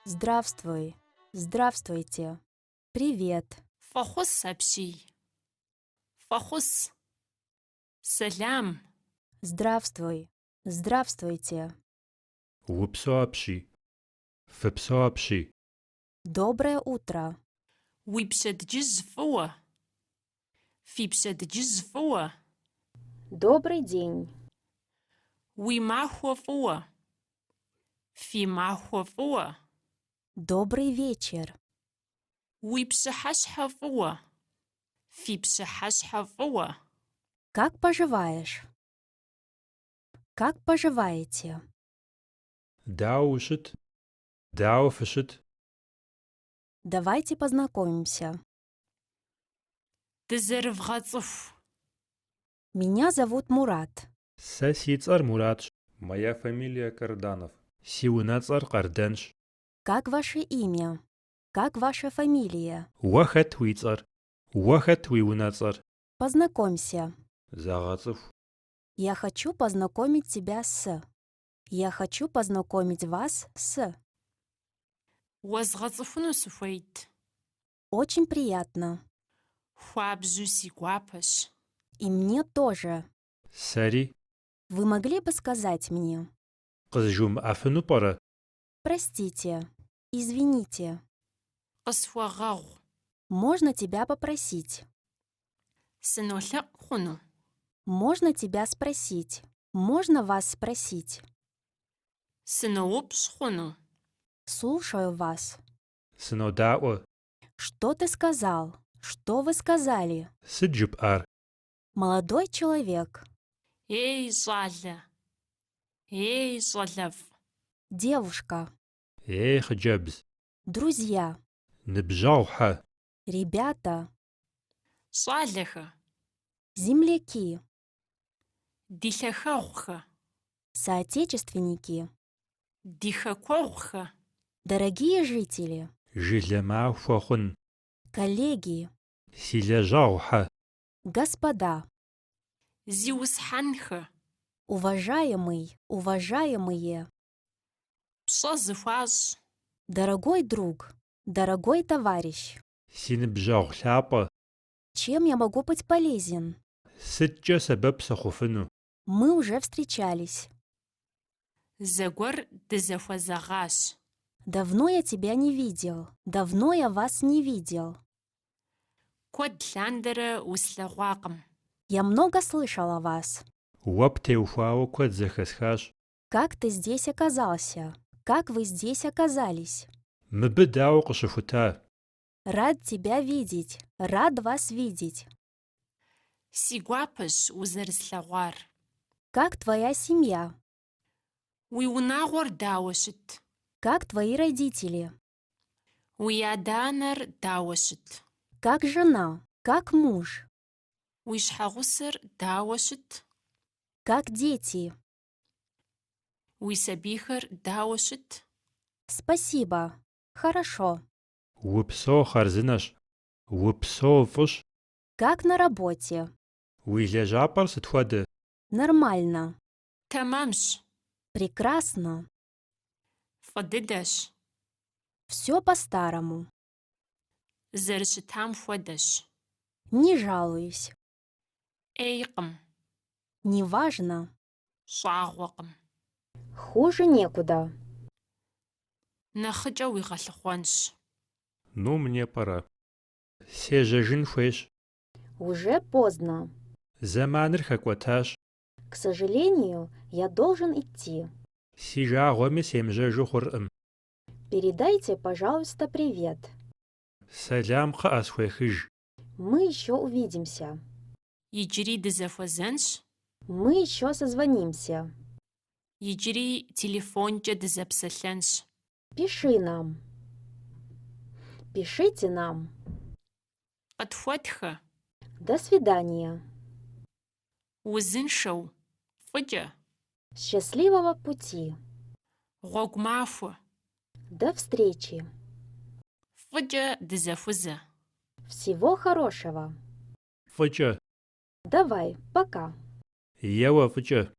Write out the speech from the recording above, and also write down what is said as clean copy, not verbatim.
Здравствуй. Здравствуйте. Привет. Фахус апщий. Фахус. Салям. Здравствуй. Здравствуйте. Упсуапщи. Фыпсуапщи. Доброе утро. Уипшэдджыж фыуэ. Фипшэдджыж фыуэ. Добрый день. Уимахуэ фыуэ. Фимахуэ фыуэ. Добрый вечер. Уипшыхьэщхьэ фыуэ. Фипшыхьэщхьэ фыуэ. Как поживаешь? Как поживаете? Дау щыт? Дау фыщыт? Давайте познакомимся. Дызэрывгъэцӏыху. Меня зовут Мурат. Сэ си цӏэр Муратщ. Моя фамилия Карданов. Си унэцӏэр Къарданщ. Как ваше имя? Как ваша фамилия? Уэ хэт уи цӏэр? Уэ хэт уи унэцӏэр? Познакомься. Загъэцӏыху. Я хочу познакомить тебя с. Я хочу познакомить вас с. Уэзгъэцӏыхуну сыхуейт. Очень приятно. Хуабжьу си гуапэщ. И мне тоже. Сэри Вы могли бы сказать мне? къызжумыӏэфыну пӏэрэ? Простите. Извините. Къысхуэгъэгъу. Можно тебя попросить? Сынолъэӏу хъуну. Можно тебя спросить? Можно вас спросить? Сыноупщӏ хъуну. Слушаю вас. Сынодаӏуэ. Что ты сказал? Что вы сказали? Сыт жыпӏар? Молодой человек. Эй, щӏалэ! Эй, щӏалэфӏ! Девушка. Ей, хъыджэбз. Друзья. Ныбжьэгъу-хьэ. Ребята. Щӏалэхэ! Земляки. Ди лъэхэгъухэ! Соотечественники. Ди хэкуэгъухэ! Дорогие жители. Жылэ махуэ хъун. Коллеги. Си лэжьэгъу-хьэ. Господа. Зи усхьэнхэ! Уважаемый, уважаемые. Пщӏэ зыхуащӏ! Дорогой друг. Дорогой товарищ. Си ныбжьэгъу лъапӏэ. Чем я могу быть полезен? Сыткӏэ сэбэп сыхъуфыну? Мы уже встречались. Зэгуэр дызэхуэзэгъащ. Давно я тебя не видел. Давно я вас не видел. Куэд лъандэрэ услъэгъуакъым. Я много слышал о вас. Уэ птеухуауэ куэд зэхэсхащ. Как ты здесь оказался? Как вы здесь оказались? Мыбы дауэ къыщыхута? Рад тебя видеть. Рад вас видеть. Си гуапэщ узэрыслъэгъуар. Как твоя семья? Уи унагъуэр дауэ щыт? Как твои родители? Уи адэ-анэр дауэ щыт? Как жена? Как муж? Уи щхьэгъусэр дауэ щыт? Как дети? Уи сабийхэр дауэ щыт? Спасибо. Хорошо. Упсо хъарзынэщ. Упсо фӏыщ. Как на работе? Уи лэжьапӏэр сыт хуэдэ? Нормально. Тэмэмщ. Прекрасно. Фӏы дыдэщ. Все по-старому. Зэрыщытам хуэдэщ. Не жалуюсь. Ӏейкъым. Неважно. Щӏагъуэкъым. Хуже некуда. Нэхъыкӏэ уигъэлъыхъуэнщ. Ну, мне пора. Сежьэжын хуейщ. Уже поздно. Зэманыр хэкӏуэтащ. К сожалению, я должен идти. Си жагъуэми семыжьэжу хъуркъым. Передайте, пожалуйста, привет. Сэлам кхъыӏэ, схуехыж. Мы еще увидимся. Иджыри дызэхуэзэнщ. Мы еще созвонимся. Иджыри телефонкӏэ дызэпсэлъэнщ. Пиши нам. Пишите нам. Къытхуэтхэ. До свидания. Узыншэу. Фӏыкӏэ. Счастливого пути. Гъуэгу махуэ. До встречи. Фӏыкӏэ дызэхузэ. Всего хорошего. Фӏыкӏэ. Давай, пока. Еуэ, фӏыкӏэ.